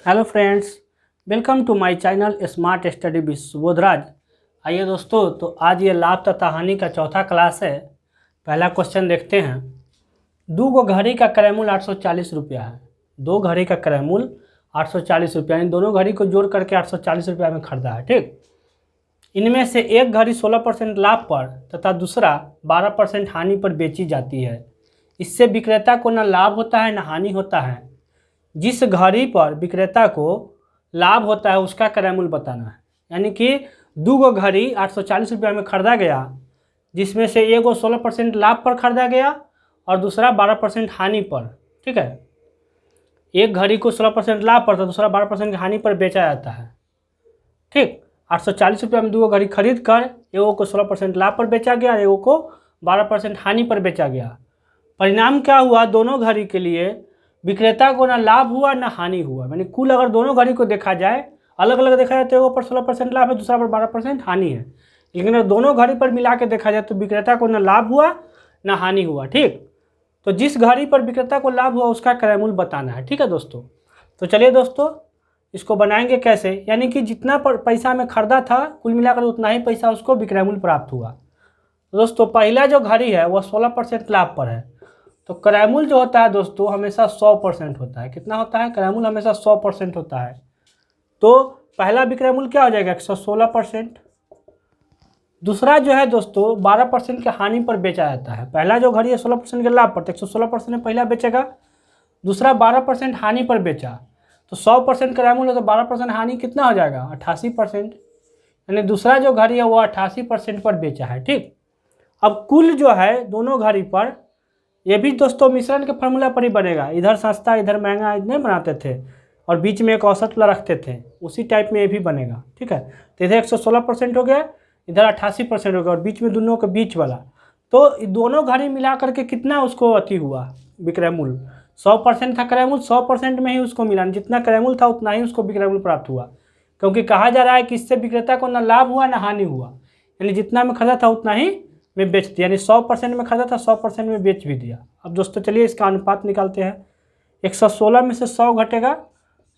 Hello friends, welcome to my channel smart study with Subodhraj. आइए दोस्तों, तो आज ये लाभ तथा हानि का चौथा क्लास है। पहला क्वेश्चन देखते हैं। दो गो घड़ी का क्रय मूल्य 840 रुपया है। दो घड़ी का क्रय मूल्य 840 रुपया, यानी दोनों घड़ी को जोड़ करके 840 रुपया में खरीदा है। ठीक, इनमें से एक घड़ी 16% लाभ पर तथा दूसरा 12% हानि पर बेची जाती है। इससे विक्रेता को न लाभ होता है न हानि होता है। जिस घड़ी पर विक्रेता को लाभ होता है उसका क्रय मूल्य बताना है। यानी कि दो गो घड़ी 840 रुपया में खरीदा गया, जिसमें से एक गो 16% लाभ पर खरीदा गया और दूसरा 12% हानि पर। ठीक है, एक घड़ी को 16% लाभ पर तो दूसरा 12% हानि पर बेचा जाता है। ठीक, 840 रुपया में दो गो घड़ी खरीद कर एगो को 16% लाभ पर बेचा गया, एगो को 12% हानि पर बेचा गया। परिणाम क्या हुआ? दोनों घड़ी के लिए विक्रेता को ना लाभ हुआ ना हानि हुआ। यानी कुल अगर दोनों घड़ी को देखा जाए, अलग अलग देखा जाए तो एगो पर 16% लाभ है, दूसरा पर 12% हानि है। लेकिन अगर दोनों घड़ी पर मिला के देखा जाए तो विक्रेता को ना लाभ हुआ ना हानि हुआ। ठीक, तो जिस घड़ी पर विक्रेता को लाभ हुआ उसका क्रय मूल्य बताना है। ठीक है दोस्तों, तो चलिए दोस्तों इसको बनाएंगे कैसे। यानी कि जितना पैसा में खरीदा था कुल मिलाकर उतना ही पैसा उसको विक्रय मूल्य प्राप्त हुआ। दोस्तों पहला जो घड़ी है वह 16% लाभ पर है, तो क्रय मूल्य जो होता है दोस्तों हमेशा 100% होता है। कितना होता है? क्रय मूल्य हमेशा 100% होता है। तो पहला विक्रय मूल्य क्या हो जाएगा? 116%। दूसरा जो है दोस्तों 12% के हानि पर बेचा जाता है। पहला जो घड़ी है 16% के लाभ पर, तो 116% में पहला बेचेगा, दूसरा 12% हानि पर बेचा, तो 100% क्रय मूल्य तो 12% हानि कितना हो जाएगा? 88%। यानी दूसरा जो घड़ी है वो 88% पर बेचा है। ठीक, अब कुल जो है दोनों घड़ी पर, ये भी दोस्तों मिश्रण के फॉर्मूला पर ही बनेगा। इधर सस्ता इधर महंगा नहीं बनाते थे और बीच में एक औसत वाला रखते थे, उसी टाइप में ये भी बनेगा। ठीक है, तो इधर 116% हो गया, इधर 88% हो गया और बीच में दोनों के बीच वाला, तो दोनों घड़ी मिला करके कितना उसको अति हुआ विक्रय मूल्य? 100% था क्रय मूल्य, 100% में ही उसको मिला, जितना क्रय मूल्य था उतना ही उसको विक्रय मूल्य प्राप्त हुआ। क्योंकि कहा जा रहा है कि इससे विक्रेता को ना लाभ हुआ ना हानि हुआ, यानी जितना में खरीदा था उतना ही में बेच दिया। यानी 100% में खरीदा था 100% में बेच भी दिया। अब दोस्तों चलिए इसका अनुपात निकालते हैं। 116 में से 100 घटेगा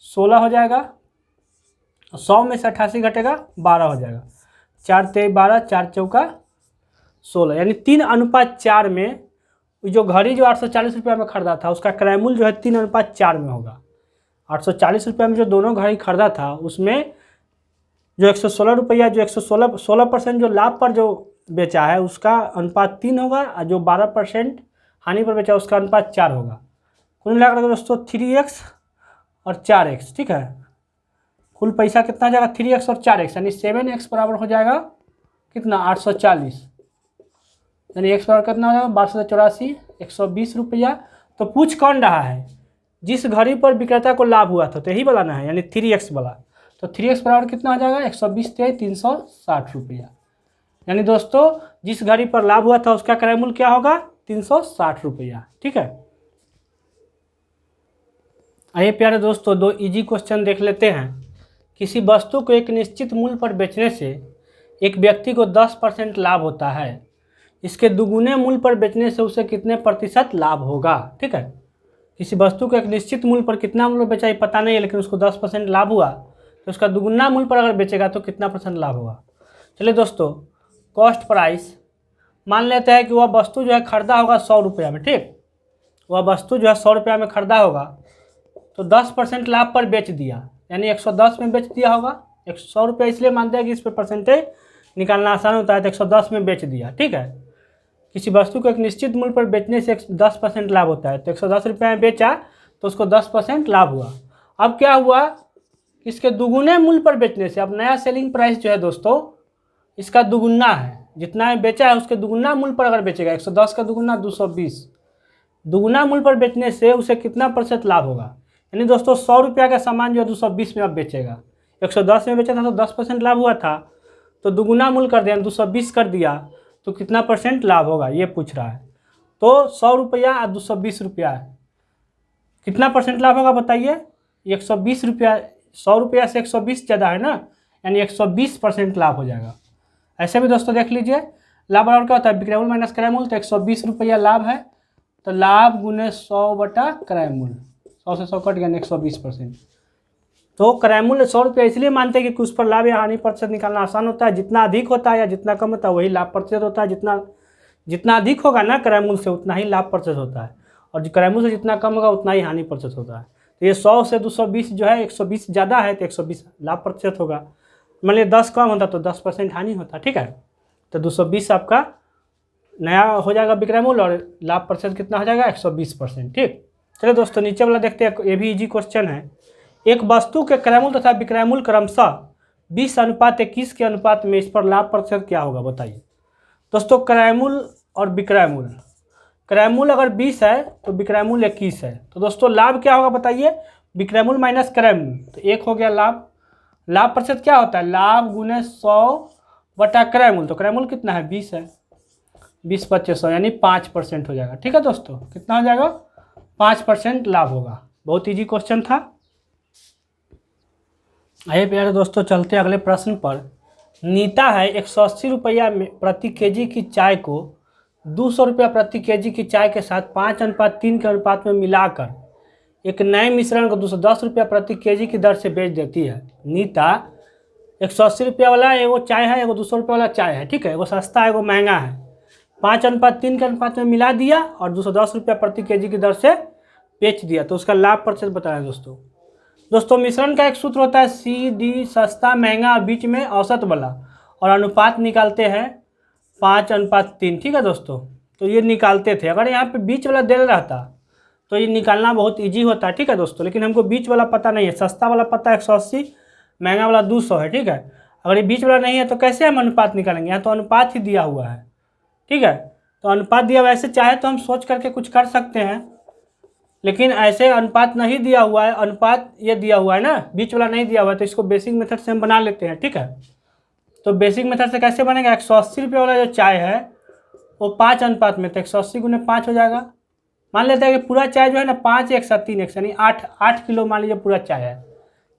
16 हो जाएगा, 100 में से 88 घटेगा 12 हो जाएगा। 4 तेई 12, 4 चौका 16, यानी 3:4 में जो घड़ी जो 840 रुपया में खरीदा था उसका क्रय मूल्य जो है 3:4 में होगा। 840 रुपया में जो दोनों घड़ी खरीदा था उसमें जो 116 रुपया, जो 116% जो लाभ पर जो बेचा है उसका अनुपात 3 होगा, और जो 12% हानि पर बेचा उसका अनुपात 4 होगा। कुल मिलाकर दोस्तों 3x और 4x। ठीक है, कुल पैसा कितना जाएगा? 3x और 4x, यानी 7x बराबर हो जाएगा कितना? 840। यानी x बराबर कितना हो जाएगा? 1284, 120 रुपया। तो पूछ कौन रहा है? जिस घड़ी पर विक्रेता को लाभ हुआ था, तो यही बताना है, यानी 3x वाला। तो 3x बराबर कितना हो जाएगा? 120 × 360 रुपया। यानी दोस्तों जिस घड़ी पर लाभ हुआ था उसका क्रय मूल्य क्या होगा? 360 रुपया। ठीक है, आइए प्यारे दोस्तों दो इजी क्वेश्चन देख लेते हैं। किसी वस्तु को एक निश्चित मूल्य पर बेचने से एक व्यक्ति को 10% लाभ होता है। इसके दुगुने मूल्य पर बेचने से उसे कितने प्रतिशत लाभ होगा? ठीक है, किसी वस्तु को एक निश्चित मूल्य पर कितना मूल्य बेचा ये पता नहीं है, लेकिन उसको 10% लाभ हुआ, तो उसका दुगुना मूल्य पर अगर बेचेगा तो कितना % लाभ होगा? चलिए दोस्तों, कॉस्ट प्राइस मान लेते हैं कि वह वस्तु जो है खरीदा होगा 100 रुपया में। ठीक, वह वस्तु जो है 100 रुपया में खरीदा होगा, तो 10% लाभ पर बेच दिया, यानी 110 में बेच दिया होगा। 100 रुपया इसलिए मानते हैं कि इस पर परसेंटेज निकालना आसान होता है, तो 110 में बेच दिया। ठीक है, किसी वस्तु को एक निश्चित मूल्य पर बेचने से 10% लाभ होता है, तो 110 रुपया में बेचा तो उसको 10% लाभ हुआ। अब क्या हुआ? इसके दुगुने मूल्य पर बेचने से, अब नया सेलिंग प्राइस जो है दोस्तों इसका दुगुना है, जितना बेचा है उसके दुगुना मूल्य पर अगर बेचेगा, 110 का दुगुना 220, दुगुना मूल्य पर बेचने से उसे कितना % लाभ होगा? यानी दोस्तों 100 रुपया का सामान जो है 220 में अब बेचेगा। 110 में बेचा था तो 10% लाभ हुआ था, तो दुगुना मूल्य कर दिया 220 कर दिया, तो कितना % लाभ होगा ये पूछ रहा है। तो 100 रुपया और 220 रुपया है, कितना % लाभ होगा बताइए? 120 रुपया, 100 रुपया से 120 ज़्यादा है ना, यानी 120% लाभ हो जाएगा। ऐसे भी दोस्तों देख लीजिए, लाभ बराबर क्या होता है? विक्रय मूल्य माइनस क्रय मूल्य, तो 120 रुपया लाभ है, तो लाभ गुने 100 बटा क्रय मूल्य, 100 से 100 कट गया, 120%। तो क्रयमूल्य 100 रुपया इसलिए मानते हैं कि उस पर लाभ या हानि प्रतिशत निकालना आसान होता है। जितना अधिक होता है या जितना कम होता है वही लाभ प्रतिशत होता है। जितना अधिक होगा ना क्रयमूल्य से उतना ही लाभ प्रतिशत होता है, और जो क्रयमूल्य से जितना कम होगा उतना ही हानि प्रतिशत होता है। तो ये 100 से 220 जो है 120 ज़्यादा है तो 120 लाभ प्रतिशत होगा। मान लिया 10 कम होता तो 10% हानि होता, ठीक है। तो 220 आपका नया हो जाएगा विक्रय मूल्य और लाभ प्रतिशत कितना हो जाएगा 120%, ठीक। चलिए दोस्तों नीचे वाला देखते हैं, ये भी इजी क्वेश्चन है। एक वस्तु के क्रय मूल्य तथा विक्रय मूल्य क्रमशः 20:21 के अनुपात में इस पर लाभ प्रतिशत क्या होगा बताइए। दोस्तों क्रय मूल्य और विक्रय मूल्य, क्रय मूल्य अगर 20 है तो विक्रय मूल्य 21 है, तो दोस्तों लाभ क्या होगा बताइए, विक्रय मूल्य माइनस क्रय मूल्य, तो 1 हो गया लाभ। लाभ प्रतिशत क्या होता है, लाभ गुने 100 बटा क्रय मूल्य, तो क्रय मूल्य कितना है 20 है, 20 25 100 यानी 5% हो जाएगा, ठीक है दोस्तों। कितना हो जाएगा 5% लाभ होगा। बहुत ईजी क्वेश्चन था। आइए प्यारे दोस्तों चलते अगले प्रश्न पर। नीता है 180 रुपया प्रति केजी की चाय को 200 रुपया प्रति केजी की चाय के साथ 5:3 के अनुपात में मिलाकर एक नए मिश्रण को 210 रुपया प्रति केजी की दर से बेच देती है। नीता 180 रुपया वाला एगो चाय है, एगो 200 रुपया वाला चाय है, ठीक है। एगो सस्ता है एगो महंगा है, 5:3 के अनुपात में मिला दिया और 210 रुपया प्रति केजी की दर से बेच दिया, तो उसका लाभ प्रतिशत बताया दोस्तों मिश्रण का एक सूत्र होता है CD, सस्ता महंगा और बीच में औसत वाला, और अनुपात निकालते हैं 5:3, ठीक है दोस्तों। तो ये निकालते थे, अगर यहाँ पे बीच वाला दे रहता तो ये निकालना बहुत इजी होता है, ठीक है दोस्तों। लेकिन हमको बीच वाला पता नहीं है, सस्ता वाला पता है 180, महंगा वाला 200 है, ठीक है। अगर ये बीच वाला नहीं है तो कैसे हम अनुपात निकालेंगे, यहाँ तो अनुपात ही दिया हुआ है, ठीक है। तो अनुपात दिया, वैसे चाहे तो हम सोच करके कुछ कर सकते हैं, लेकिन ऐसे अनुपात नहीं दिया हुआ है, अनुपात ये दिया हुआ है ना, बीच वाला नहीं दिया हुआ है, तो इसको बेसिक मेथड से हम बना लेते हैं, ठीक है। तो बेसिक मेथड से कैसे बनेगा, 180 रुपये वाला जो चाय है वो 5 अनुपात में, तो 180 गुने 5 हो जाएगा। मान लेते हैं कि पूरा चाय जो है ना 5 1 7 3 यानी 8 किलो मान लीजिए पूरा चाय है,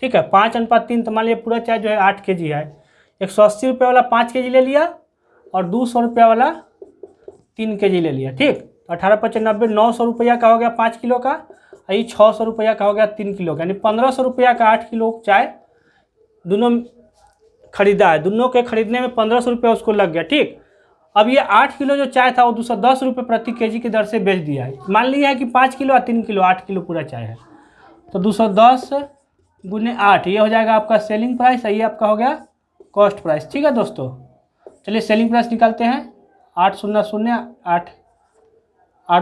ठीक है। 5:3 तो मान लीजिए पूरा चाय जो है 8 kg है। 180 रुपये वाला 5 kg ले लिया और 200 रुपया वाला 3 kg ले लिया, ठीक। 18×5 = 900 रुपया का हो गया 5 किलो का, और ये 600 रुपया का हो गया 3 किलो का, यानी 1500 रुपया का 8 किलो चाय दोनों खरीदा है। दोनों के खरीदने में 1500 रुपया उसको लग गया, ठीक। अब ये 8 किलो जो चाय था वो 210 रुपये प्रति केजी की दर से बेच दिया है। मान लिया है कि 5 किलो और 3 किलो 8 किलो पूरा चाय है, तो 210 गुने 8 ये हो जाएगा आपका सेलिंग प्राइस, ये आपका हो गया कॉस्ट प्राइस, ठीक है दोस्तों। चलिए सेलिंग प्राइस निकालते हैं, 8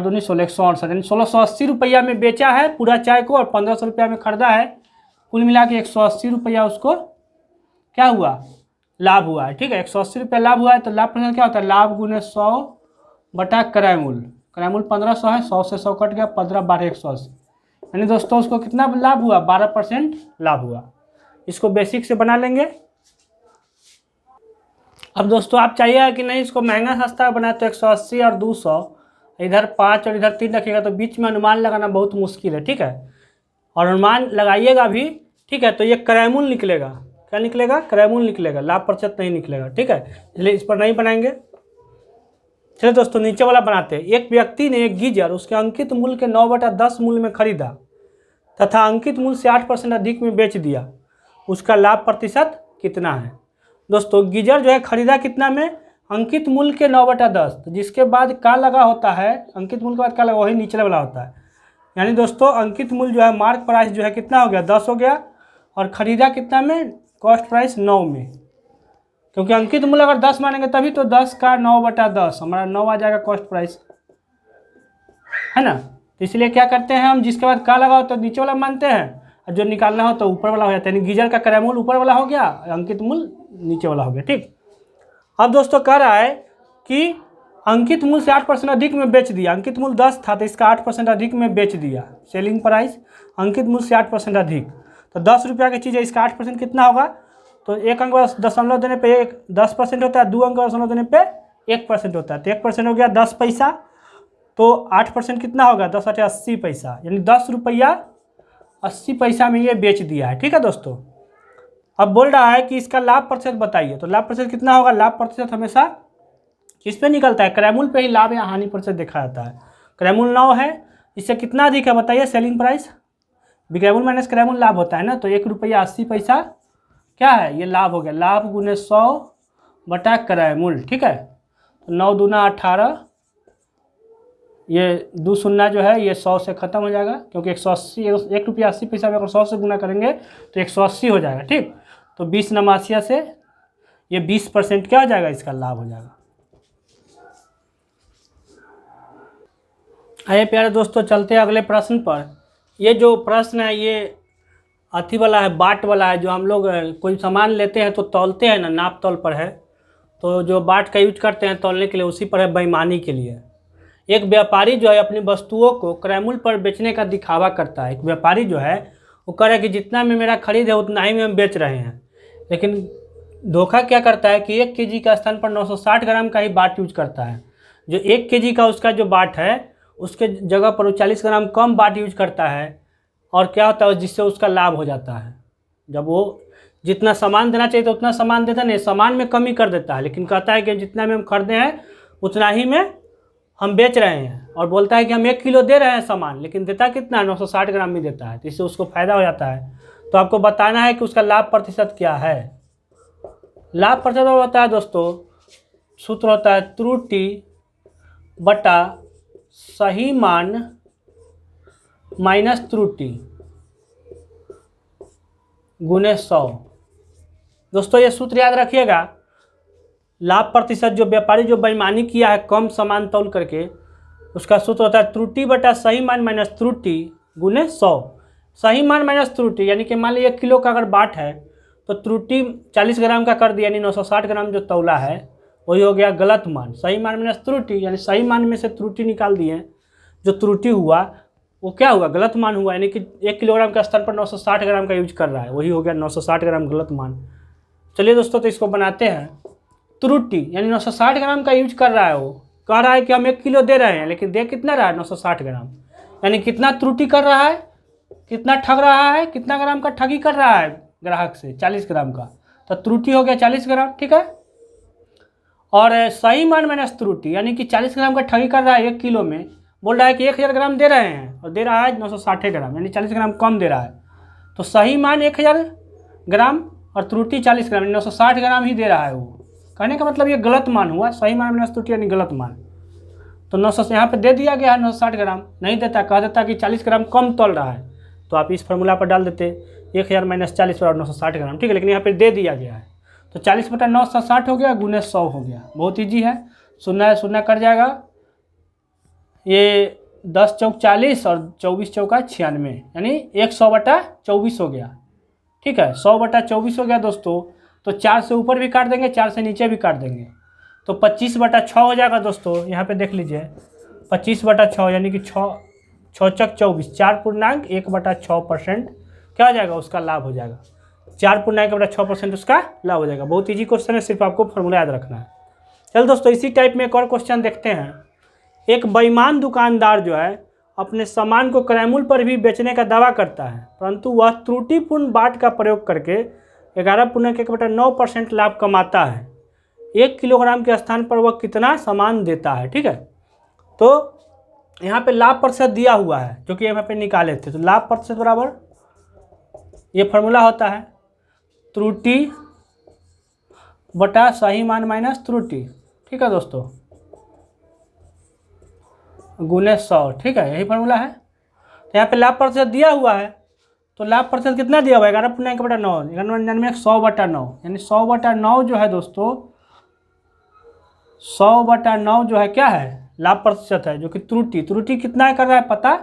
दूनी 16 168, यानी 1680 रुपया में बेचा है पूरा चाय को और 1500 रुपया में खरीदा है। कुल मिला के 180 रुपया उसको क्या हुआ, लाभ हुआ है, ठीक है। 180 रुपया लाभ हुआ है, तो लाभ प्रतिशत क्या होता है, लाभ गुने 100 बटा क्रय मूल्य। क्रय मूल्य 1500 है, 100 से 100 कट गया, 15 12 180, यानी दोस्तों उसको कितना लाभ हुआ, 12% लाभ हुआ। इसको बेसिक से बना लेंगे। अब दोस्तों आप चाहिए कि नहीं इसको महंगा सस्ता बनाए, तो 180 और 200, इधर 5 और इधर 3 रखिएगा, तो बीच में अनुमान लगाना बहुत मुश्किल है, ठीक है। और अनुमान लगाइएगा भी, ठीक है, तो ये क्रय मूल्य निकलेगा। क्या निकलेगा, क्रय मूल्य निकलेगा, लाभ प्रतिशत नहीं निकलेगा, ठीक है। इसलिए इस पर नहीं बनाएंगे। चलिए दोस्तों नीचे वाला बनाते हैं। एक व्यक्ति ने एक गीजर उसके अंकित मूल्य के 9/10 मूल्य में खरीदा तथा अंकित मूल्य से 8% अधिक में बेच दिया, उसका लाभ प्रतिशत कितना है। दोस्तों गीजर जो है खरीदा कितना में, अंकित मूल्य के 9/10, तो जिसके बाद का लगा होता है, अंकित मूल्य के बाद का लगा वही निचले वाला होता है। यानी दोस्तों अंकित मूल्य जो है मार्क प्राइस जो है कितना हो गया 10 हो गया, और खरीदा कितना में, कॉस्ट प्राइस 9 में, क्योंकि अंकित मूल्य अगर 10 मानेंगे तभी तो 10 का 9/10 हमारा 9 आ जाएगा कॉस्ट प्राइस, है ना। तो इसलिए क्या करते हैं हम, जिसके बाद का लगा हो तो नीचे वाला मानते हैं, और जो निकालना हो तो ऊपर वाला हो जाता है। यानी गीजर का क्रय मूल्य ऊपर वाला हो गया, अंकित मूल्य नीचे वाला हो गया, ठीक। अब दोस्तों कह रहा है कि अंकित मूल्य से 8% अधिक में बेच दिया। अंकित मूल्य 10 था तो इसका 8% अधिक में बेच दिया, सेलिंग प्राइस अंकित मूल्य से 8% अधिक, तो 10 रुपया की चीज़ है, इसका 8% कितना होगा, तो एक अंक दशमलव देने पे 10% होता है, 2 अंक दशमलव देने पे 1% होता है, तो 1% हो गया 10 पैसा, तो 8% कितना होगा 10 × 80 पैसा, यानी 10 रुपया 80 पैसा में ये बेच दिया है, ठीक है दोस्तों। अब बोल रहा है कि इसका लाभ प्रतिशत बताइए, तो लाभ प्रतिशत कितना होगा, लाभ प्रतिशत हमेशा किस पे निकलता है, क्रय मूल्य पे ही लाभ या हानि प्रतिशत देखा जाता है। क्रय मूल्य 9 है, इससे कितना अधिक है बताइए, सेलिंग प्राइस बिक्राइमूल माइनस क्रयमूल लाभ होता है ना, तो 1 रुपया 80 पैसा क्या है, ये लाभ हो गया। लाभ गुने 100 बटा क्रयमूल, ठीक है। तो 9 दूना 18, ये 2 शून्य जो है ये 100 से ख़त्म हो जाएगा, क्योंकि 180 1 रुपया 80 पैसा में अगर 100 से गुना करेंगे तो 180 हो जाएगा, ठीक। तो 20 नमासिया से ये 20% क्या हो जाएगा, इसका लाभ हो जाएगा। आइए प्यारे दोस्तों, चलते हैं अगले प्रश्न पर। ये जो प्रश्न है ये अथी वाला है, बाट वाला है। जो हम लोग कोई सामान लेते हैं तो तौलते हैं ना, नाप तौल पर है, तो जो बाट का यूज करते हैं तौलने के लिए, उसी पर है बेईमानी के लिए। एक व्यापारी जो है अपनी वस्तुओं को क्रयमूल्य पर बेचने का दिखावा करता है। एक व्यापारी जो है वो कह रहा है कि जितना में मेरा खरीद है उतना ही में हम बेच रहे हैं, लेकिन धोखा क्या करता है कि 1 केजी का स्थान पर 960 ग्राम का ही बाट यूज करता है। जो 1 केजी का उसका जो बाट है उसके जगह पर वो 40 ग्राम कम बाट यूज करता है, और क्या होता है जिससे उसका लाभ हो जाता है। जब वो जितना सामान देना चाहिए तो उतना सामान देता नहीं, सामान में कमी कर देता है, लेकिन कहता है कि जितना में हम खरीदे हैं उतना ही में हम बेच रहे हैं, और बोलता है कि हम 1 किलो दे रहे हैं सामान, लेकिन देता कितना 960 ग्राम में देता है, तो इससे उसको फायदा हो जाता है। तो आपको बताना है कि उसका लाभ प्रतिशत क्या है। लाभ प्रतिशत होता है दोस्तों, सूत्र होता है त्रुटि बटा सही मान माइनस त्रुटि गुने 100। दोस्तों ये सूत्र याद रखिएगा। लाभ प्रतिशत जो व्यापारी जो बेईमानी किया है कम सामान तौल करके, उसका सूत्र होता है त्रुटि बटा सही मान माइनस त्रुटि गुने 100। सही मान माइनस त्रुटि यानी कि मान लीजिए 1 किलो का अगर बाट है तो त्रुटि 40 ग्राम का कर दिया, यानी 960 ग्राम जो तौला है वही हो गया गलत मान। सही मान माइनस त्रुटि यानी सही मान में से त्रुटि निकाल दिए, जो त्रुटि हुआ वो क्या हुआ, गलत मान हुआ, यानी कि 1 किलोग्राम के स्थान पर 960 ग्राम का यूज कर रहा है, वही हो गया 960 ग्राम गलत मान। चलिए दोस्तों तो इसको बनाते हैं। त्रुटि यानी 960 ग्राम का यूज कर रहा है, वो कह रहा है कि हम 1 किलो दे रहे हैं, लेकिन दे कितना रहा है 960 ग्राम, यानी कितना त्रुटि कर रहा है, कितना ठग रहा है, कितना ग्राम का ठगी कर रहा है ग्राहक से, 40 ग्राम का, तो त्रुटि हो गया 40 ग्राम, ठीक है। और सही मान माइनस त्रुटि यानी कि 40 ग्राम का ठगी कर रहा है 1 किलो में, बोल रहा है कि 1000 ग्राम दे रहे हैं और दे रहा है 960 ग्राम, यानी 40 ग्राम कम दे रहा है। तो सही मान 1000 ग्राम और त्रुटि 40 ग्राम, 960 ग्राम ही दे रहा है। वो कहने का मतलब ये गलत मान हुआ, सही मान माइनस त्रुटि यानी गलत मान। तो 900 यहाँ पे दे दिया गया है 960 ग्राम, नहीं देता, कह देता कि 40 ग्राम कम तोल रहा है, तो आप इस फार्मूला पर डाल देते 1000 माइनस 40 और 960 ग्राम, ठीक है। लेकिन यहाँ पे दे दिया गया है, तो 40 बटा 960 हो गया गुने 100 हो गया। बहुत ईजी है, शून्य शून्य कट जाएगा, ये 10 चौक 40 और 24 चौका 96, यानी 100 बटा 24 हो गया, ठीक है। 100 बटा 24 हो गया दोस्तों, तो 4 से ऊपर भी काट देंगे, 4 से नीचे भी काट देंगे, तो 25 बटा 6 हो जाएगा दोस्तों। यहाँ पे देख लीजिए 25 बटा 6 यानी कि 6 चौक 24, 4.1/6% क्या हो जाएगा, उसका लाभ हो जाएगा। 4.1/6% उसका लाभ हो जाएगा। बहुत ईजी क्वेश्चन है, सिर्फ आपको फॉर्मूला याद रखना है। चल दोस्तों इसी टाइप में एक और क्वेश्चन देखते हैं। एक बेईमान दुकानदार जो है अपने सामान को क्रयमूल्य पर भी बेचने का दावा करता है, परंतु वह त्रुटिपूर्ण बाट का प्रयोग करके 11.1/9% लाभ कमाता है। 1 किलोग्राम के स्थान पर वह कितना सामान देता है, ठीक है। तो यहाँ पे लाभ प्रतिशत दिया हुआ है जो कि यहाँ पे निकाले थे। तो लाभ प्रतिशत बराबर ये फार्मूला होता है त्रुटि बटा सही मान माइनस त्रुटि, ठीक है दोस्तों, गुने 100, ठीक है, यही फार्मूला है। तो यहाँ पे लाभ प्रतिशत दिया हुआ है, तो लाभ प्रतिशत कितना दिया हुआ है 11.1/9, 100 बटा 9, यानी 100 बटा 9 जो है दोस्तों, 100 बटा 9 जो है क्या है, लाभ प्रतिशत है, जो कि त्रुटि कितना है कर रहा है पता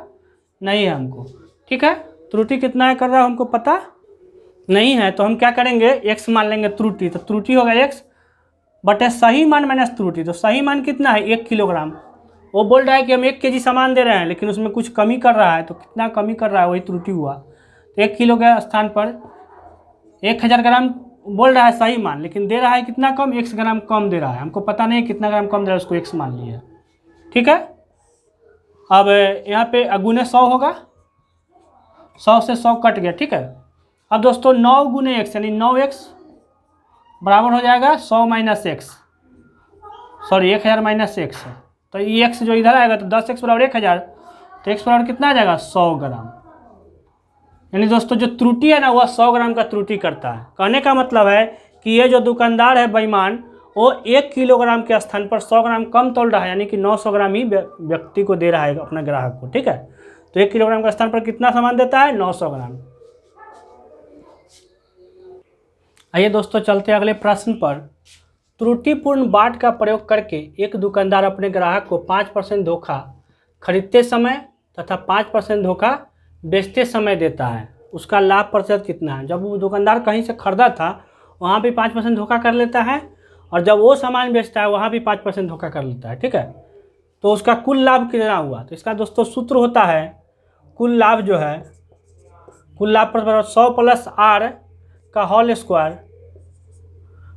नहीं है हमको, ठीक है। त्रुटि कितना है कर रहा है हमको पता नहीं है, तो हम क्या करेंगे x मान लेंगे त्रुटि, तो त्रुटि होगा x बटे सही मान माइनस त्रुटि। तो सही मान कितना है 1 किलोग्राम, वो बोल रहा है कि हम 1 केजी सामान दे रहे हैं, लेकिन उसमें कुछ कमी कर रहा है, तो कितना कमी कर रहा है वही त्रुटि हुआ। तो 1 किलो के स्थान पर 1000 ग्राम बोल रहा है सही मान, लेकिन दे रहा है कितना कम, 1 ग्राम कम दे रहा है, हमको पता नहीं कितना ग्राम कम दे रहा है, उसको x मान लिया, ठीक है। अब यहाँ पे गुने 100 होगा, 100 से 100 कट गया, ठीक है। अब दोस्तों 9 गुने x यानी 9x बराबर हो जाएगा 100 minus x, sorry 1000 minus x, तो ये x जो इधर आएगा तो 10x बराबर 1000, तो x बराबर कितना आ जाएगा 100 ग्राम, यानी दोस्तों जो त्रुटि है ना वह 100 ग्राम का त्रुटि करता है। कहने का मतलब है कि ये जो दुकानदार है बेईमान, वो 1 किलोग्राम के स्थान पर 100 ग्राम कम तोल रहा है, यानी कि 900 ग्राम ही व्यक्ति को दे रहा है अपने ग्राहक को। ठीक है, तो 1 किलोग्राम के स्थान पर कितना सामान देता है? 900 ग्राम। आइए दोस्तों चलते हैं अगले प्रश्न पर। त्रुटिपूर्ण बाट का प्रयोग करके एक दुकानदार अपने ग्राहक को 5% धोखा खरीदते समय तथा 5% धोखा बेचते समय देता है। उसका लाभ प्रतिशत कितना है? जब वो दुकानदार कहीं से खरीदा था वहाँ भी 5% धोखा कर लेता है, और जब वो सामान बेचता है वहाँ भी 5% धोखा कर लेता है। ठीक है, तो उसका कुल लाभ कितना हुआ? तो इसका दोस्तों सूत्र होता है कुल लाभ जो है, कुल लाभ पर 100 प्लस आर का होल स्क्वायर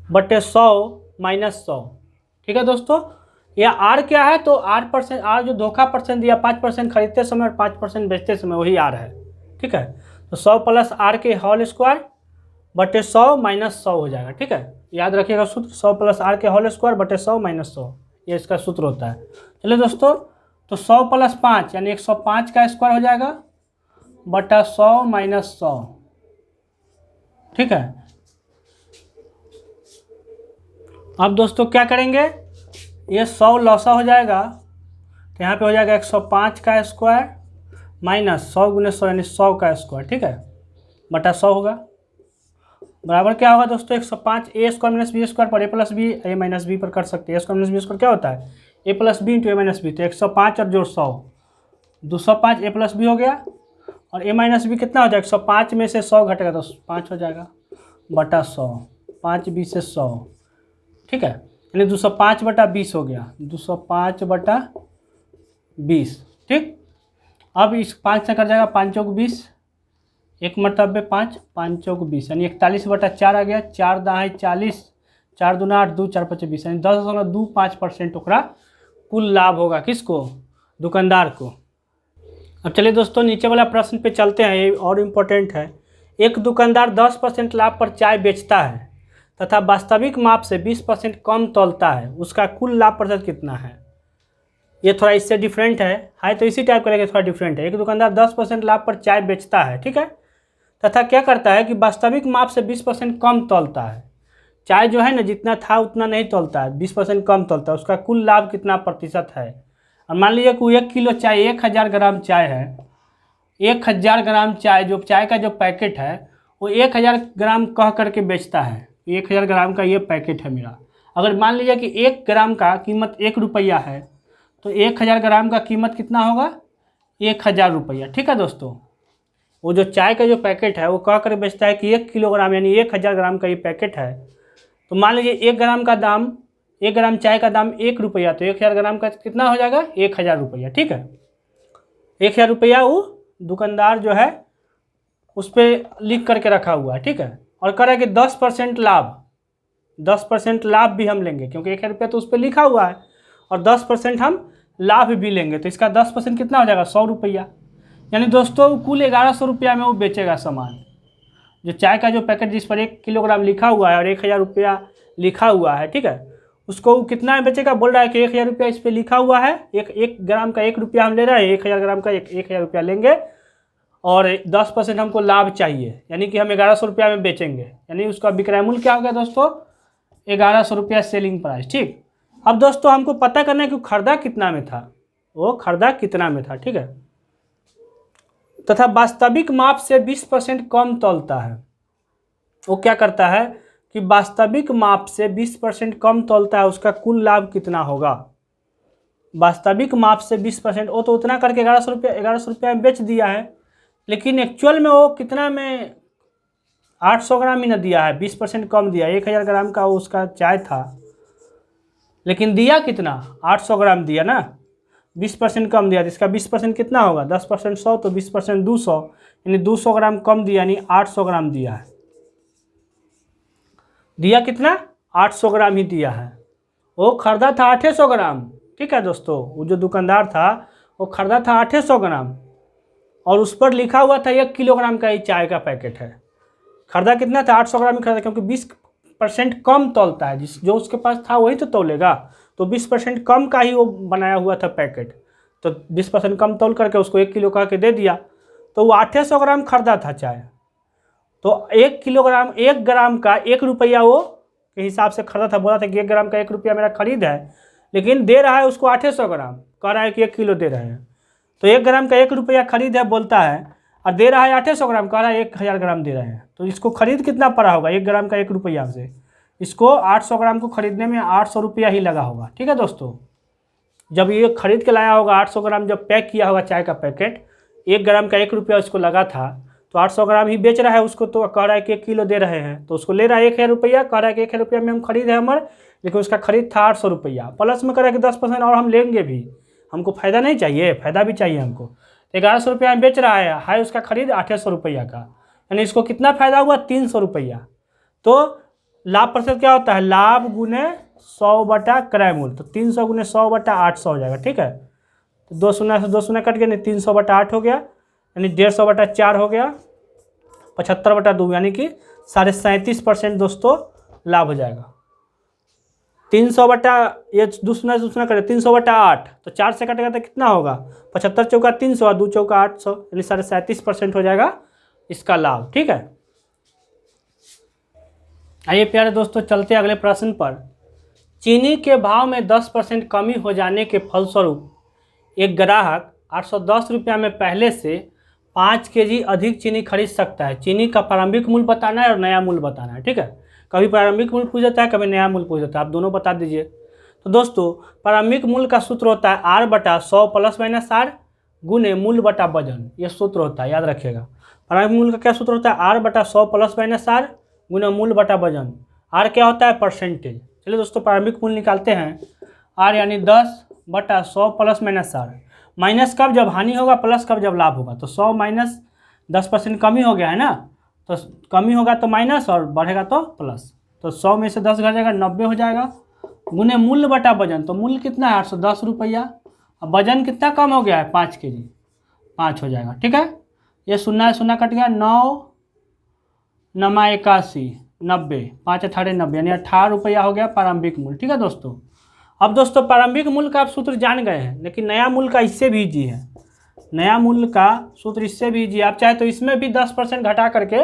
बटे 100 माइनस 100। ठीक है दोस्तों, यह आर क्या है? तो आर जो धोखा परसेंट दिया 5% खरीदते समय और 5% बेचते समय, वही आर है। ठीक है, तो 100 प्लस आर के होल स्क्वायर बटे 100 माइनस 100 हो जाएगा। ठीक है, याद रखिएगा सूत्र 100 प्लस आर के होल स्क्वायर बटे 100 माइनस 100, ये इसका सूत्र होता है। चलिए दोस्तों, तो 100 प्लस 5 यानी 105 का स्क्वायर हो जाएगा बटा 100 माइनस 100। ठीक है, अब दोस्तों क्या करेंगे, ये 100 लौसा हो जाएगा, तो यहाँ पे हो जाएगा 105 का स्क्वायर माइनस 100 गुने 100 यानी 100 का स्क्वायर। ठीक है, बटा 100 होगा, बराबर क्या होगा दोस्तों? 105 ए स्क्वायर माइनस बी स्क्वायर पर ए प्लस बी, ए माइनस बी पर कर सकते हैं। ए स्क्वायर माइनस बी स्क्वायर क्या होता है? ए प्लस बी इंटू ए माइनस बी। तो 105 और जोड़ 100, 205 ए प्लस बी हो गया, और ए माइनस बी कितना हो जाएगा? 105 में से 100 घटेगा तो 5 हो जाएगा बटा 100, 5 20 से 100। ठीक है, यानी 205 बटा 20 हो गया, 205 बटा 20। ठीक, अब इस 5 से कट जाएगा, 5 चौक 20, एक मरतबे 5, 5 चौक 20 यानी 41 बटा 4 आ गया, 4 दाएँ 40, 4 दूना 8, 2 4 5 20 यानी 10.25% ओकरा कुल लाभ होगा। किसको? दुकानदार को। अब चलिए दोस्तों नीचे वाला प्रश्न पे चलते हैं, ये और इम्पोर्टेंट है। एक दुकानदार 10% लाभ पर चाय बेचता है तथा वास्तविक माप से 20% कम तौलता है, उसका कुल लाभ प्रतिशत कितना है? ये थोड़ा इससे डिफरेंट है तो इसी टाइप का लेके थोड़ा डिफरेंट है। एक दुकानदार 10% लाभ पर चाय बेचता है, ठीक है, तथा क्या करता है कि वास्तविक माप से 20% कम तौलता है। चाय जो है ना जितना था उतना नहीं तौलता है, 20% कम तौलता है, उसका कुल लाभ कितना प्रतिशत है? और मान लीजिए कि 1 किलो चाय 1000 ग्राम चाय है, 1000 ग्राम चाय, जो चाय का जो पैकेट है वो 1000 ग्राम कह करके बेचता है। 1000 ग्राम का ये पैकेट है मेरा। अगर मान लीजिए कि 1 ग्राम का कीमत 1 रुपया है तो 1000 ग्राम का कीमत कितना होगा? 1000 रुपया। ठीक है दोस्तों, वो जो चाय का जो पैकेट है वो कह कर बेचता है कि 1 किलोग्राम यानी 1000 ग्राम का ये पैकेट है। तो मान लीजिए 1 ग्राम का दाम, 1 ग्राम चाय का दाम 1 रुपया, तो 1000 ग्राम का कितना हो जाएगा? 1000 रुपया। ठीक है, 1000 रुपया वो दुकानदार जो है उस पर लिख करके रखा हुआ है। ठीक है, और कह रहा है कि 10% लाभ, 10% लाभ भी हम लेंगे क्योंकि 1000 रुपया तो उस पर लिखा हुआ है, और 10% हम लाभ भी लेंगे, तो इसका 10% कितना हो जाएगा? 100 रुपया। यानी दोस्तों कुल 1100 रुपया में वो बेचेगा सामान। जो चाय का जो पैकेट जिस पर 1 किलोग्राम लिखा हुआ है और 1000 रुपया लिखा हुआ है, ठीक है, उसको कितना में बेचेगा? बोल रहा है कि 1000 रुपया इस पर लिखा हुआ है, एक ग्राम का 1 रुपया हम ले रहे हैं, 1000 ग्राम का 1000 रुपया लेंगे, और 10% हमको लाभ चाहिए, यानी कि हम 1100 रुपया में बेचेंगे, यानी उसका विक्रय मूल्य क्या हो गया दोस्तों? 1100 रुपया सेलिंग प्राइस। ठीक, अब दोस्तों हमको पता करना है कि खरीदा कितना में था, वो खरीदा कितना में था। ठीक है, तथा वास्तविक माप से 20% कम तौलता है। वो क्या करता है कि वास्तविक माप से 20% कम तौलता है, उसका कुल लाभ कितना होगा? वास्तविक माप से 20%, वो तो उतना करके 1100 रुपया में बेच दिया है, लेकिन एक्चुअल में वो कितना में 800 ग्राम ही ना दिया है, 20% कम दिया। 1000 ग्राम का वो उसका चाय था, लेकिन दिया कितना? 800 ग्राम दिया ना, 20% कम दिया, तो इसका 20% कितना होगा? 10% 100, तो 20% 200, यानी 200 ग्राम कम दिया, यानी 800 ग्राम दिया है। दिया कितना? 800 ग्राम ही दिया है। वो खरीदा था 800 ग्राम। ठीक है दोस्तों, वो जो दुकानदार था वो खरीदा था 800 ग्राम, और उस पर लिखा हुआ था 1 किलोग्राम का ही चाय का पैकेट है। खरीदा कितना था? 800 ग्राम ही खरीदा, क्योंकि 20% कम तौलता है, जो उसके पास था वही तो तौलेगा, तो 20% कम का ही वो बनाया हुआ था पैकेट, तो 20% कम तौल करके उसको 1 किलो कह के दे दिया। तो वो 800 ग्राम खरीदा था चाय, तो 1 ग्राम का 1 रुपया वो के हिसाब से खरीदा था, बोला था कि 1 ग्राम का 1 रुपया मेरा खरीद है, लेकिन दे रहा है उसको 800 ग्राम, कह रहा है कि 1 किलो दे रहे हैं। तो 1 ग्राम का 1 रुपया खरीद है बोलता है, और दे रहा है 800 ग्राम, कह रहा है 1000 ग्राम दे रहे हैं। तो इसको खरीद कितना पड़ा होगा 1 ग्राम का 1 रुपया से? इसको 800 ग्राम को खरीदने में 800 रुपया ही लगा होगा। ठीक है दोस्तों, जब ये खरीद के लाया होगा 800 ग्राम, जब पैक किया होगा चाय का पैकेट, 1 ग्राम का 1 रुपया उसको लगा था, तो 800 ग्राम ही बेच रहा है उसको, तो कह रहा है कि 1 किलो दे रहे हैं, तो उसको ले रहा है 1000 रुपया, कह रहा है कि 1000 रुपया में हम खरीद है हमारे, लेकिन उसका खरीद था 800 रुपया, प्लस में कह रहा है कि 10% और हम लेंगे भी, हमको फ़ायदा नहीं चाहिए, फ़ायदा भी चाहिए हमको। 1100 रुपया में बेच रहा है उसका खरीद 800 रुपया का, यानी इसको कितना फ़ायदा हुआ 300 रुपया। तो लाभ प्रतिशत क्या होता है, लाभ गुने 100 बटा क्रय मूल्य, तो 300 गुने 100 बटा 800 हो जाएगा। ठीक है, तो 2 शून्य से 2 शून्य कट गया, 300 बटा 8 हो गया, यानी 150 बटा 4 हो गया, 75 बटा 2, यानी कि 37.5% दोस्तों लाभ हो जाएगा। 300 बटा ये 2 शून्य से 2 शून्य करें, 300 बटा 8, तो 4 से कटेगा तो कितना होगा, 75 चौका 300 और 2 चौका 800, यानी 37.5% हो जाएगा इसका लाभ। ठीक है, आइए प्यारे दोस्तों चलते अगले प्रश्न पर। चीनी के भाव में 10% कमी हो जाने के फलस्वरूप एक ग्राहक 810 रुपया में पहले से 5 केजी अधिक चीनी खरीद सकता है। चीनी का प्रारंभिक मूल्य बताना है और नया मूल्य बताना है। ठीक है, कभी प्रारंभिक मूल्य पूछ जाता है, कभी नया मूल्य पूछ जाता है, आप दोनों बता दीजिए। तो दोस्तों प्रारंभिक मूल्य का सूत्र होता है R बटा 100 प्लस माइनस R गुने मूल्य बटा वजन, ये सूत्र होता है, याद रखिएगा। प्रारंभिक मूल्य का क्या सूत्र होता है, R बटा 100 प्लस माइनस R गुना मूल्य बटा वजन। R क्या होता है, परसेंटेज। चलिए दोस्तों प्रारंभिक मूल्य निकालते हैं, R यानी 10 बटा 100 प्लस माइनस R, माइनस कब जब हानि होगा, प्लस कब जब लाभ होगा। तो 100 माइनस 10% कमी हो गया है ना, तो कमी होगा तो माइनस और बढ़ेगा तो प्लस, तो 100 में से 10 घट जाएगा 90 हो जाएगा, गुने मूल्य बटा वजन। तो मूल्य कितना है 810 रुपया, अब वजन कितना कम हो गया है 5 केजी, 5 हो जाएगा। ठीक है, ये शून्य शून्य कट गया, 9 नमा 81 90, 5 18 90, यानी 18 रुपया हो गया प्रारंभिक मूल्य। ठीक है दोस्तों, अब दोस्तों प्रारंभिक मूल्य का आप सूत्र जान गए हैं, लेकिन नया मूल्य का इससे भी इजी है। नया मूल्य का सूत्र इससे भी इजी, आप चाहे तो इसमें भी 10% घटा करके,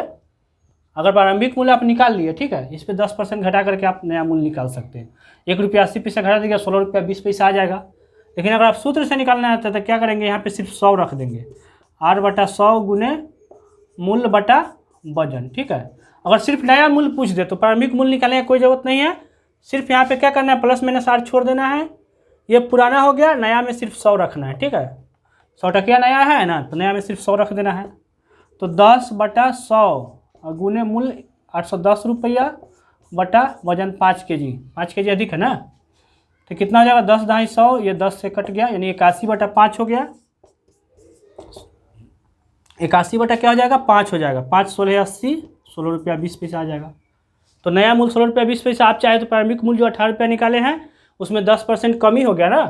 अगर प्रारंभिक मूल्य आप निकाल लिए, ठीक है, इस पर 10% घटा करके आप नया मूल्य निकाल सकते हैं। 1 रुपया 80 पैसा घटा देंगे, 16 रुपया 20 पैसा आ जाएगा। लेकिन अगर आप सूत्र से निकालना आता है तो क्या करेंगे, यहाँ पे सिर्फ 100 रख देंगे, R बटा 100 गुने मूल्य बटा वजन। ठीक है, अगर सिर्फ नया मूल्य पूछ दे तो प्रारंभिक मूल्य निकालने की कोई ज़रूरत नहीं है, सिर्फ यहाँ पे क्या करना है, प्लस माइनस R छोड़ देना है। ये पुराना हो गया, नया में सिर्फ 100 रखना है। ठीक है, 100 टकिया नया है ना, तो नया में सिर्फ 100 रख देना है। तो 10 बटा 100 और गुने मूल्य 810 रुपया बटा वजन 5 केजी, 5 केजी अधिक है ना, तो कितना हो जाएगा 10 ढाई 100, ये 10 से कट गया, यानी 81 बटा 5 हो गया। 81 बटा क्या हो जाएगा 5 हो जाएगा, 5 16 80, 16 रुपया 20 पैसा आ जाएगा। तो नया मूल्य 16 रुपया 20 पैसा, आप चाहे तो प्रारंभिक मूल्य जो 18 रुपया निकाले हैं उसमें 10% कमी हो गया ना।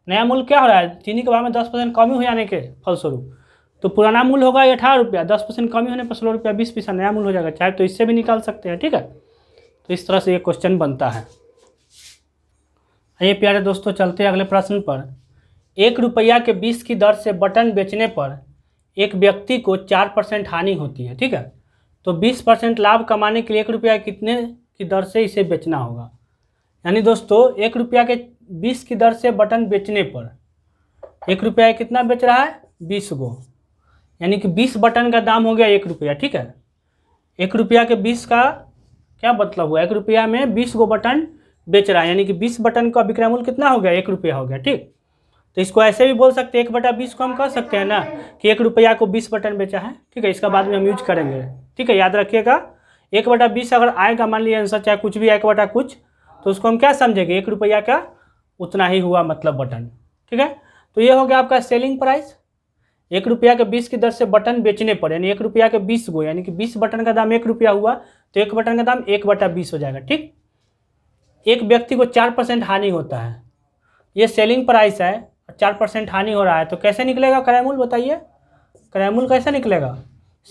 नया मूल्य क्या हो रहा है, चीनी के भाव में 10% कमी हो जाने के फलस्वरूप, तो पुराना मूल्य होगा 18 रुपया, 10% कमी होने पर 16 रुपया 20 पैसा नया मूल्य हो जाएगा। चाहे तो इससे भी निकाल सकते हैं। ठीक है, तो इस तरह से ये क्वेश्चन बनता है। आइए प्यारे दोस्तों चलते हैं अगले प्रश्न पर। 1 रुपया के 20 की दर से बटन बेचने पर एक व्यक्ति को 4% हानि होती है। ठीक है, तो 20% लाभ कमाने के लिए 1 रुपया कितने की दर से इसे बेचना होगा। यानी दोस्तों 1 रुपया के 20 की दर से बटन बेचने पर 1 रुपया कितना बेच रहा है 20 गो, यानी कि 20 बटन का दाम हो गया 1 रुपया। ठीक है, 1 रुपया के 20 का क्या मतलब हुआ, 1 रुपया में 20 गो बटन बेच रहा है, यानी कि 20 बटन का विक्रय मूल्य कितना हो गया 1 रुपया हो गया। ठीक, तो इसको ऐसे भी बोल सकते हैं 1/20 को हम कह सकते हैं ना कि 1 रुपया को 20 बटन बेचा है। ठीक है, इसका बाद में हम यूज करेंगे। ठीक है, याद रखिएगा 1/20 अगर आएगा, मान लीजिए आंसर चाहे कुछ भी 1 बटा कुछ, तो उसको हम क्या समझेंगे 1 रुपया का उतना ही हुआ मतलब बटन। ठीक है, तो ये हो गया आपका सेलिंग प्राइस। 1 रुपया के 20 की दर से बटन बेचने पर, यानी 1 रुपया के 20 गो, यानी कि 20 बटन का दाम 1 रुपया हुआ, तो 1 बटन का दाम 1/20 हो जाएगा। ठीक, एक व्यक्ति को 4% हानि होता है, ये सेलिंग प्राइस है, 4% हानि हो रहा है, तो कैसे निकलेगा क्रय मूल्य बताइए, क्रय मूल्य कैसे निकलेगा।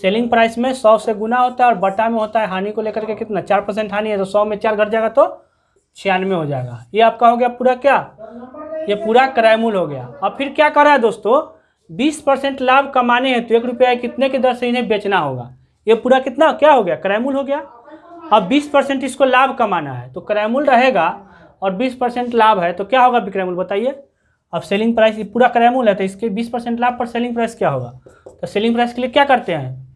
सेलिंग प्राइस में 100 से गुना होता है और बटा में होता है हानि को लेकर के कितना 4% हानि है, तो 100 में 4 घट जाएगा तो 96 हो जाएगा। ये आपका हो गया पूरा क्या, ये पूरा क्रय मूल्य हो गया। अब फिर क्या कर रहा है दोस्तों, 20% लाभ कमाने हैं तो 1 रुपया कितने की दर से इन्हें बेचना होगा। ये पूरा कितना क्या हो गया, क्रयमूल हो गया। अब 20% इसको लाभ कमाना है तो क्रयमूल रहेगा और 20% लाभ है तो क्या होगा विक्रयमूल बताइए। अब सेलिंग प्राइस पूरा क्रयमूल है तो इसके 20% लाभ पर सेलिंग प्राइस क्या होगा। तो सेलिंग प्राइस के लिए क्या करते हैं,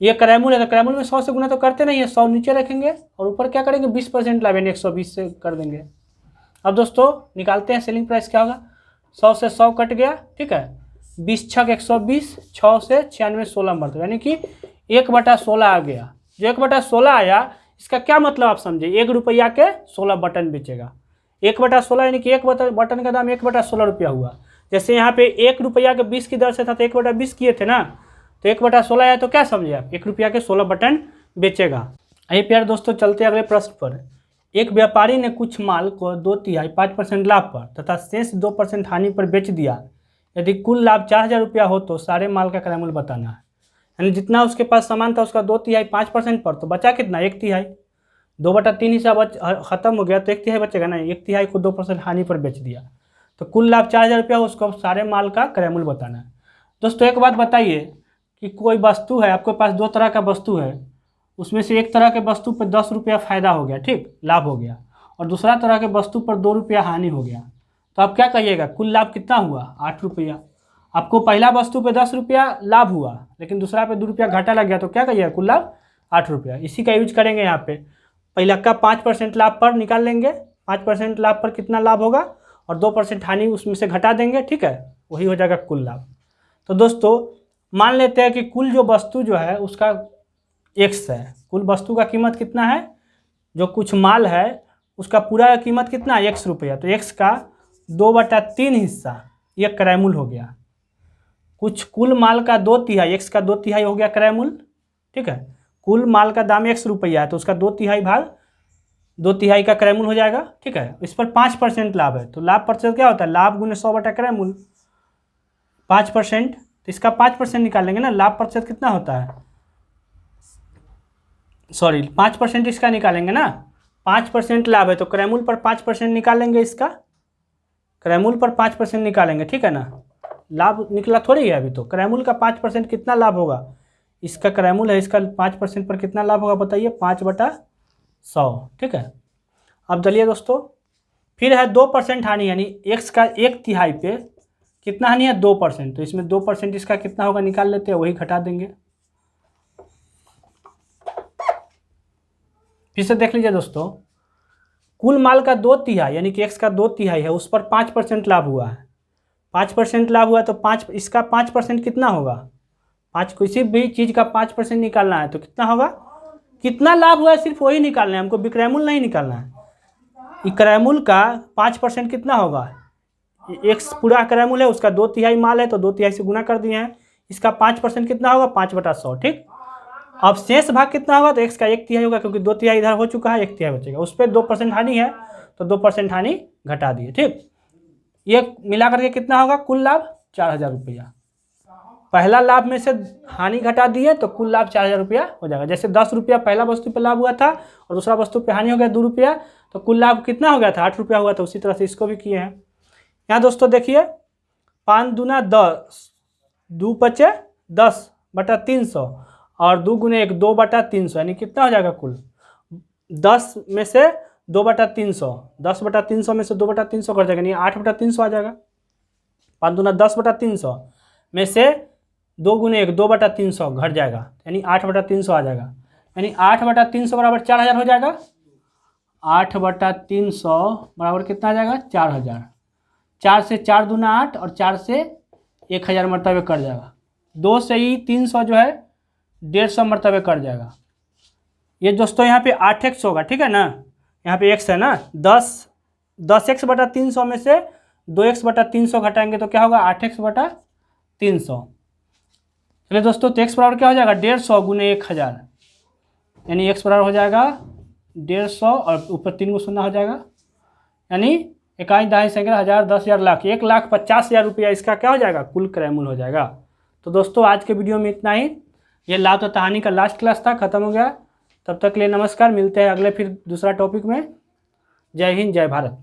ये क्रयमूल है तो क्रयमूल में 100 से गुना तो करते नहीं है, 100 नीचे रखेंगे और ऊपर क्या करेंगे 20% लाभ यानी 120 से कर देंगे। अब दोस्तों निकालते हैं सेलिंग प्राइस क्या होगा, 100 से 100 कट गया, ठीक है, 20 छक 120, 6 से 96 16 बढ़ता यानी कि 1/16 आ गया। जो 1/16 आया इसका क्या मतलब आप समझे, 1 रुपया के 16 बटन बेचेगा। 1/16 यानी कि एक बटन का दाम 1/16 रुपया हुआ। जैसे यहाँ पे 1 रुपया के 20 की दर से था तो 1/20 किए थे ना, तो 1/16 आया तो क्या समझे आप, 1 रुपया के 16 बटन बेचेगा। आइए प्यारे दोस्तों चलते अगले प्रश्न पर। एक व्यापारी ने कुछ माल को 2/3 5% लाभ पर तथा शेष 2% हानि पर बेच दिया। यदि कुल लाभ 4000 रुपया हो तो सारे माल का क्रयमूल बताना है। यानी जितना उसके पास सामान था उसका 2/3 5% पर, तो बचा कितना 1/3, 2/3 हिस्सा खत्म हो गया तो 1/3 बचेगा ना, 1/3 को 2% हानि पर बेच दिया। तो कुल लाभ 4000 रुपया हो, उसको सारे माल का क्रयमूल बताना है। दोस्तों एक बात बताइए कि कोई वस्तु है, आपके पास 2 तरह का वस्तु है, उसमें से एक तरह के वस्तु पर 10 रुपया फायदा हो गया, ठीक, लाभ हो गया, और दूसरा तरह के वस्तु पर 2 रुपया हानि हो गया। तो आप क्या कहिएगा कुल लाभ कितना हुआ 8 रुपया। आपको पहला वस्तु पे 10 रुपया लाभ हुआ लेकिन दूसरा पे 2 रुपया घाटा लग गया तो क्या कहिएगा कुल लाभ 8 रुपया। इसी का यूज करेंगे यहाँ पे, पहला का 5% लाभ पर निकाल लेंगे, 5% लाभ पर कितना लाभ होगा और 2% हानि उसमें से घटा देंगे, ठीक है, वही हो जाएगा कुल लाभ। तो दोस्तों मान लेते हैं कि कुल जो वस्तु जो है उसका x है, कुल वस्तु का कीमत कितना है, जो कुछ माल है उसका पूरा कीमत कितना है x रुपया, तो x का 2/3 हिस्सा ये क्रयमूल हो गया। कुछ कुल माल का 2/3 x का 2/3 हो गया क्रयमूल, ठीक है, कुल माल का दाम x रुपया है तो उसका 2/3 भाग 2/3 का क्रयमूल हो जाएगा, ठीक है। इस पर 5% लाभ है तो लाभ प्रतिशत क्या होता है, लाभ गुने 100 बटा क्रयमूल, 5%, तो इसका 5% निकालेंगे ना, लाभ प्रतिशत कितना होता है, सॉरी 5% इसका निकालेंगे ना, 5% लाभ है तो क्रयमूल पर 5% निकालेंगे, इसका क्रयमूल पर 5% निकालेंगे, ठीक है ना, लाभ निकला थोड़ी है अभी तो, क्रयमूल का 5% कितना लाभ होगा, इसका क्रयमूल है, इसका 5% पर कितना लाभ होगा बताइए 5/100, ठीक है। अब चलिए दोस्तों फिर है 2% हानि, यानी x का 1/3 पे कितना हानि है 2%, तो इसमें 2% इसका कितना होगा निकाल लेते हैं, वही घटा देंगे। फिर से देख लीजिए दोस्तों, कुल माल का 2/3 यानी कि x का 2/3 है, उस पर 5% लाभ हुआ है, 5% लाभ हुआ तो 5 इसका 5% कितना होगा, 5 किसी भी चीज़ का 5% निकालना है तो कितना होगा, कितना लाभ हुआ है सिर्फ वही निकालना है हमको, विक्रयमूल नहीं निकालना है। क्रयमूल का 5% कितना होगा, x पूरा क्रयमूल है उसका 2/3 माल है तो 2/3 से गुना कर दिए हैं, इसका 5% कितना होगा 5/100, ठीक। अब शेष भाग कितना होगा तो x का 1/3 होगा क्योंकि 2/3 इधर हो चुका है, 1/3 बचेगा, उस पर 2% हानि है तो 2% हानि घटा दिए, ठीक। ये मिला करके कितना होगा कुल लाभ 4000 रुपया। पहला लाभ में से हानि घटा दिए तो कुल लाभ 4000 रुपया हो जाएगा। जैसे 10 रुपया पहला वस्तु पे लाभ हुआ था और दूसरा वस्तु पे हानि हो गया 2 रुपया, तो कुल लाभ कितना हो गया था 8 रुपया हुआ था, उसी तरह से इसको भी किए हैं। यहाँ दोस्तों देखिए 5 दूना 10, 2 पचे 10/300 और 2 गुने 1 2/300, यानी कितना हो जाएगा कुल 10 में से 2/300, 10/300 में से 2/300 कर जाएगा, यानी 8/300 आ जाएगा। 5 दूना 10/300 में से 2 गुने 1 2/300 घट जाएगा, यानी 8/300 आ जाएगा, यानी 8/300 बराबर 4000 हो जाएगा। 8/300 बराबर कितना आ जाएगा 4000, 4 से 4 दूना 8 और 4 से 1000 मरतबे कट जाएगा, 2 से ही 300 जो है 150 मरतबे कट जाएगा। ये दोस्तों यहाँ पे 8x होगा, ठीक है ना, यहाँ पे x है ना, 10x/300 में से 2x/300 घटाएंगे तो क्या होगा 8x/300। चलिए दोस्तों तो x बराबर क्या हो जाएगा 150 गुने 1000, यानी x बराबर हो जाएगा 150 और ऊपर 3 को शून्य हो जाएगा, यानी 1 दहाई सैकड़ा 1000 10,000 लाख 1,50,000 रुपया इसका क्या हो जाएगा कुल क्रयमूल हो जाएगा। तो दोस्तों आज के वीडियो में इतना ही, ये लाभ तथा हानि का लास्ट क्लास था, खत्म हो गया। तब तक के लिए नमस्कार, मिलते हैं अगले फिर दूसरा टॉपिक में। जय हिंद जय भारत।